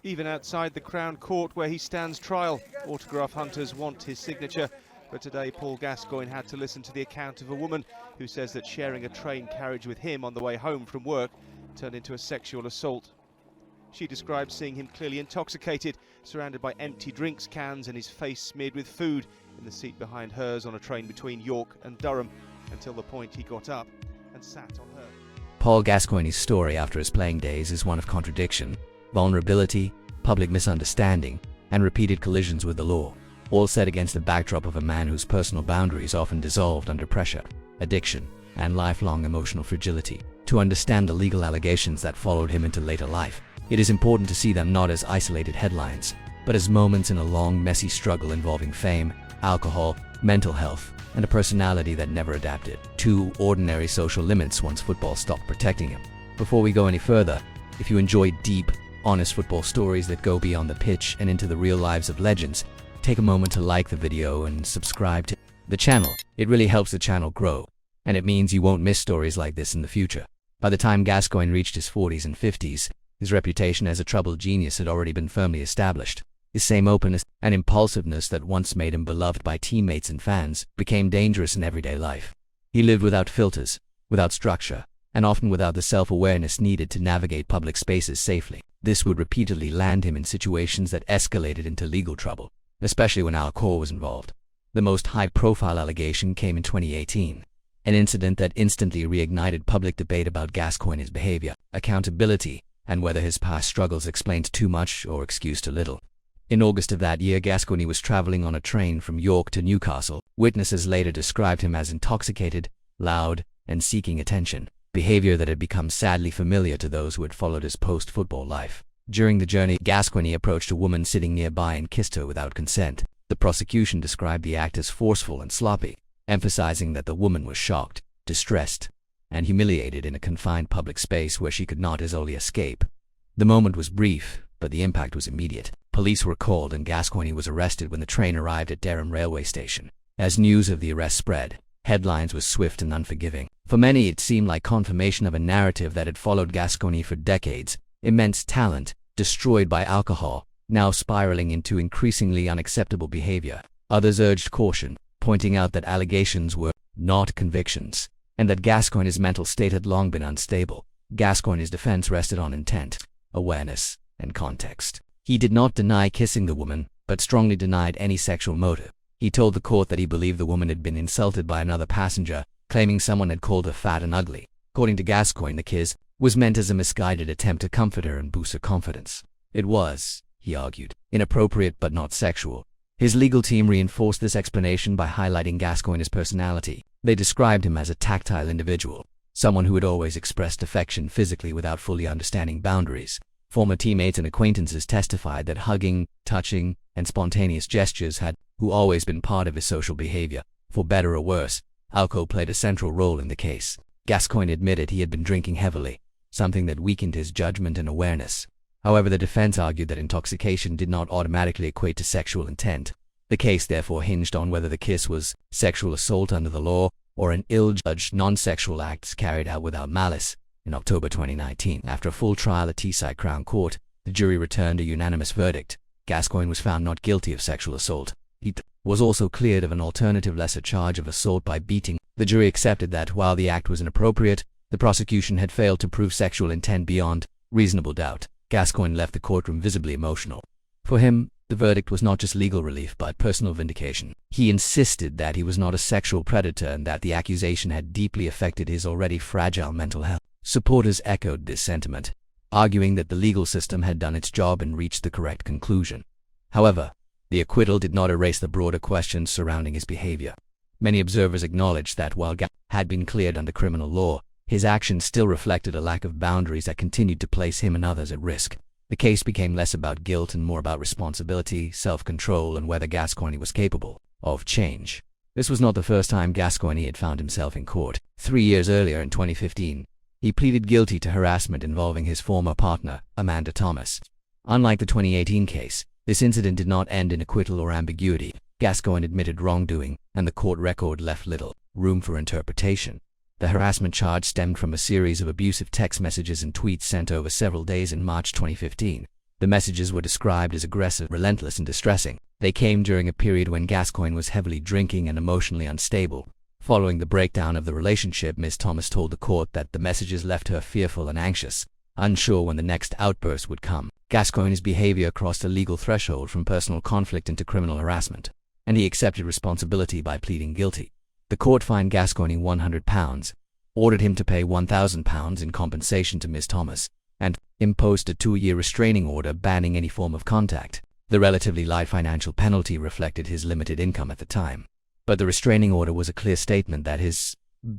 Even outside the Crown Court where he stands trial, autograph hunters want his signature. But today Paul Gascoigne had to listen to the account of a woman who says that sharing a train carriage with him on the way home from work turned into a sexual assault. She describes seeing him clearly intoxicated, surrounded by empty drinks cans and his face smeared with food in the seat behind hers on a train between York and Durham, until the point he got up and sat on her. Paul Gascoigne's story after his playing days is one of contradiction, vulnerability, public misunderstanding, and repeated collisions with the law, all set against the backdrop of a man whose personal boundaries often dissolved under pressure, addiction, and lifelong emotional fragility. To understand the legal allegations that followed him into later life, it is important to see them not as isolated headlines, but as moments in a long, messy struggle involving fame, alcohol, mental health, and a personality that never adapted to ordinary social limits once football stopped protecting him. Before we go any further, if you enjoy deep, honest football stories that go beyond the pitch and into the real lives of legends, take a moment to like the video and subscribe to the channel. It really helps the channel grow, and it means you won't miss stories like this in the future. By the time Gascoigne reached his 40s and 50s, his reputation as a troubled genius had already been firmly established. His same openness and impulsiveness that once made him beloved by teammates and fans became dangerous in everyday life. He lived without filters, without structure, and often without the self-awareness needed to navigate public spaces safely. This would repeatedly land him in situations that escalated into legal trouble, especially when alcohol was involved. The most high-profile allegation came in 2018, an incident that instantly reignited public debate about Gascoigne's behavior, accountability, and whether his past struggles explained too much or excused too little. In August of that year, Gascoigne was traveling on a train from York to Newcastle. Witnesses later described him as intoxicated, loud, and seeking attention, behavior that had become sadly familiar to those who had followed his post-football life. During the journey, Gascoigne approached a woman sitting nearby and kissed her without consent. The prosecution described the act as forceful and sloppy, emphasizing that the woman was shocked, distressed, and humiliated in a confined public space where she could not easily escape. The moment was brief, but the impact was immediate. Police were called and Gascoigne was arrested when the train arrived at Durham railway station. As news of the arrest spread, headlines were swift and unforgiving. For many, it seemed like confirmation of a narrative that had followed Gascoigne for decades: immense talent, destroyed by alcohol, now spiraling into increasingly unacceptable behavior. Others urged caution, pointing out that allegations were not convictions, and that Gascoigne's mental state had long been unstable. Gascoigne's defense rested on intent, awareness, and context. He did not deny kissing the woman, but strongly denied any sexual motive. He told the court that he believed the woman had been insulted by another passenger, claiming someone had called her fat and ugly. According to Gascoigne, the kiss was meant as a misguided attempt to comfort her and boost her confidence. It was, he argued, inappropriate but not sexual. His legal team reinforced this explanation by highlighting Gascoigne's personality. They described him as a tactile individual, someone who had always expressed affection physically without fully understanding boundaries. Former teammates and acquaintances testified that hugging, touching, and spontaneous gestures had always been part of his social behavior. For better or worse, alcohol played a central role in the case. Gascoigne admitted he had been drinking heavily, something that weakened his judgment and awareness. However, the defense argued that intoxication did not automatically equate to sexual intent. The case therefore hinged on whether the kiss was sexual assault under the law or an ill-judged non-sexual act carried out without malice. In October 2019, after a full trial at Teesside Crown Court, the jury returned a unanimous verdict. Gascoigne was found not guilty of sexual assault. He was also cleared of an alternative lesser charge of assault by beating. The jury accepted that, while the act was inappropriate, the prosecution had failed to prove sexual intent beyond reasonable doubt. Gascoigne left the courtroom visibly emotional. For him, the verdict was not just legal relief but personal vindication. He insisted that he was not a sexual predator and that the accusation had deeply affected his already fragile mental health. Supporters echoed this sentiment, arguing that the legal system had done its job and reached the correct conclusion. However, the acquittal did not erase the broader questions surrounding his behavior. Many observers acknowledged that while Gascoigne had been cleared under criminal law, his actions still reflected a lack of boundaries that continued to place him and others at risk. The case became less about guilt and more about responsibility, self-control, and whether Gascoigne was capable of change. This was not the first time Gascoigne had found himself in court. 3 years earlier, in 2015, he pleaded guilty to harassment involving his former partner, Amanda Thomas. Unlike the 2018 case, this incident did not end in acquittal or ambiguity. Gascoigne admitted wrongdoing, and the court record left little room for interpretation. The harassment charge stemmed from a series of abusive text messages and tweets sent over several days in March 2015, The messages were described as aggressive, relentless, and distressing. They came during a period when Gascoigne was heavily drinking and emotionally unstable. Following the breakdown of the relationship, Ms. Thomas told the court that the messages left her fearful and anxious, unsure when the next outburst would come. Gascoigne's behavior crossed a legal threshold from personal conflict into criminal harassment, and he accepted responsibility by pleading guilty. The court fined Gascoigne £100, ordered him to pay £1,000 in compensation to Ms. Thomas, and imposed a 2-year restraining order banning any form of contact. The relatively light financial penalty reflected his limited income at the time, but the restraining order was a clear statement that his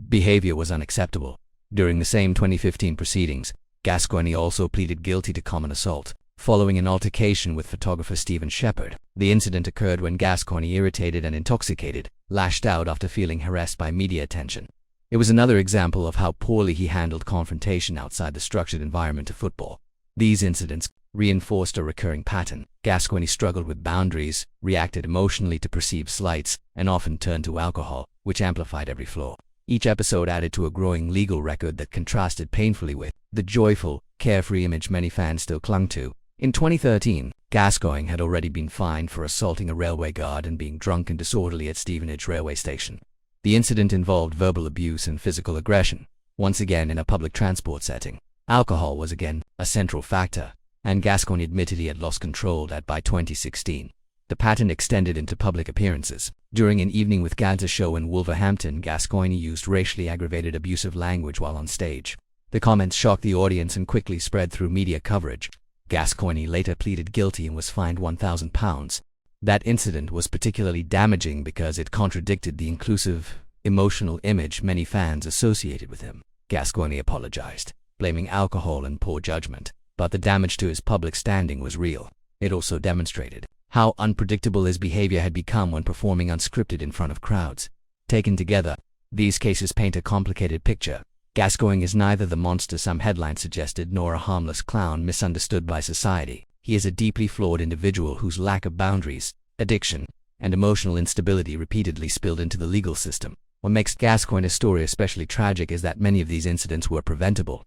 behavior was unacceptable. During the same 2015 proceedings, Gascoigne also pleaded guilty to common assault, following an altercation with photographer Stephen Shepherd. The incident occurred when Gascoigne, irritated and intoxicated, lashed out after feeling harassed by media attention. It was another example of how poorly he handled confrontation outside the structured environment of football. These incidents reinforced a recurring pattern. Gascoigne struggled with boundaries, reacted emotionally to perceived slights, and often turned to alcohol, which amplified every flaw. Each episode added to a growing legal record that contrasted painfully with the joyful, carefree image many fans still clung to. In 2013, Gascoigne had already been fined for assaulting a railway guard and being drunk and disorderly at Stevenage railway station. The incident involved verbal abuse and physical aggression, once again in a public transport setting. Alcohol was again a central factor, and Gascoigne admitted he had lost control by 2016. The pattern extended into public appearances. During an Evening with Gazza show in Wolverhampton, Gascoigne used racially aggravated abusive language while on stage. The comments shocked the audience and quickly spread through media coverage. Gascoigne later pleaded guilty and was fined £1,000. That incident was particularly damaging because it contradicted the inclusive, emotional image many fans associated with him. Gascoigne apologized, blaming alcohol and poor judgment, but the damage to his public standing was real. It also demonstrated how unpredictable his behavior had become when performing unscripted in front of crowds. Taken together, these cases paint a complicated picture. Gascoigne is neither the monster some headlines suggested nor a harmless clown misunderstood by society. He is a deeply flawed individual whose lack of boundaries, addiction, and emotional instability repeatedly spilled into the legal system. What makes Gascoigne's story especially tragic is that many of these incidents were preventable.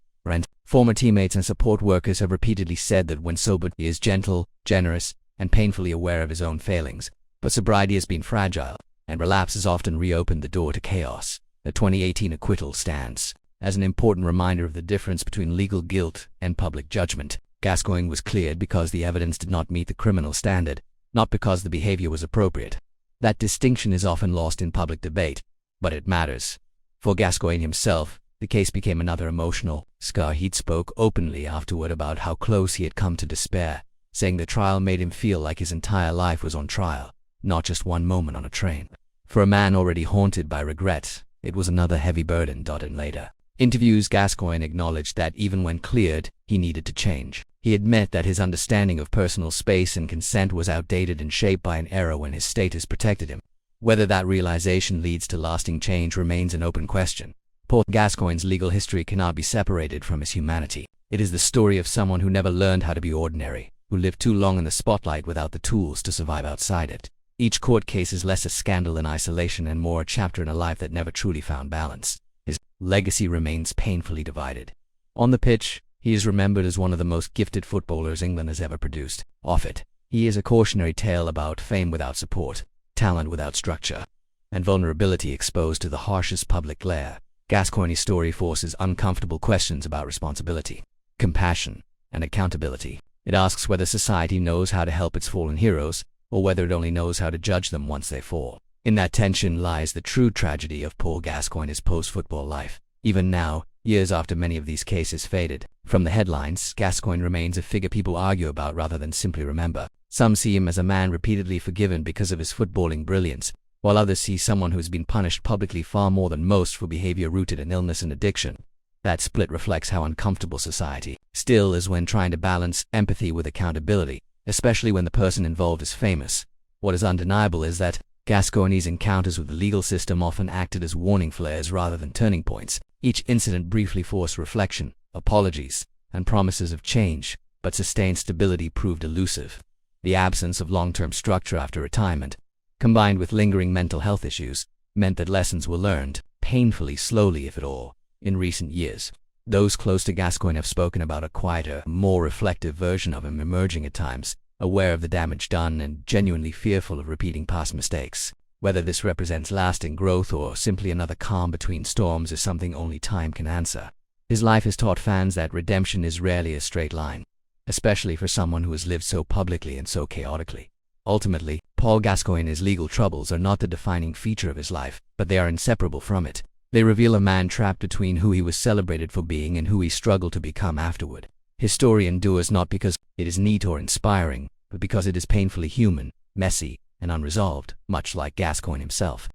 Former teammates and support workers have repeatedly said that when sober, he is gentle, generous, and painfully aware of his own failings. But sobriety has been fragile, and relapse has often reopened the door to chaos. The 2018 acquittal stands as an important reminder of the difference between legal guilt and public judgment. Gascoigne was cleared because the evidence did not meet the criminal standard, not because the behavior was appropriate. That distinction is often lost in public debate, but it matters. For Gascoigne himself, the case became another emotional scar. He spoke openly afterward about how close he had come to despair, saying the trial made him feel like his entire life was on trial, not just one moment on a train. For a man already haunted by regret, it was another heavy burden. In later interviews, Gascoigne acknowledged that even when cleared, he needed to change. He admitted that his understanding of personal space and consent was outdated and shaped by an era when his status protected him. Whether that realization leads to lasting change remains an open question. Paul Gascoigne's legal history cannot be separated from his humanity. It is the story of someone who never learned how to be ordinary, who lived too long in the spotlight without the tools to survive outside it. Each court case is less a scandal in isolation and more a chapter in a life that never truly found balance. His legacy remains painfully divided. On the pitch, he is remembered as one of the most gifted footballers England has ever produced. Off it, he is a cautionary tale about fame without support, talent without structure, and vulnerability exposed to the harshest public glare. Gascoigne's story forces uncomfortable questions about responsibility, compassion, and accountability. It asks whether society knows how to help its fallen heroes, or whether it only knows how to judge them once they fall. In that tension lies the true tragedy of Paul Gascoigne's post-football life. Even now, years after many of these cases faded from the headlines, Gascoigne remains a figure people argue about rather than simply remember. Some see him as a man repeatedly forgiven because of his footballing brilliance, while others see someone who has been punished publicly far more than most for behavior rooted in illness and addiction. That split reflects how uncomfortable society still is when trying to balance empathy with accountability, especially when the person involved is famous. What is undeniable is that Gascoigne's encounters with the legal system often acted as warning flares rather than turning points. Each incident briefly forced reflection, apologies, and promises of change, but sustained stability proved elusive. The absence of long-term structure after retirement, combined with lingering mental health issues, meant that lessons were learned, painfully slowly if at all, in recent years. Those close to Gascoigne have spoken about a quieter, more reflective version of him emerging at times, aware of the damage done and genuinely fearful of repeating past mistakes. Whether this represents lasting growth or simply another calm between storms is something only time can answer. His life has taught fans that redemption is rarely a straight line, especially for someone who has lived so publicly and so chaotically. Ultimately, Paul Gascoigne's legal troubles are not the defining feature of his life, but they are inseparable from it. They reveal a man trapped between who he was celebrated for being and who he struggled to become afterward. His story endures not because it is neat or inspiring, but because it is painfully human, messy, and unresolved, much like Gascoigne himself.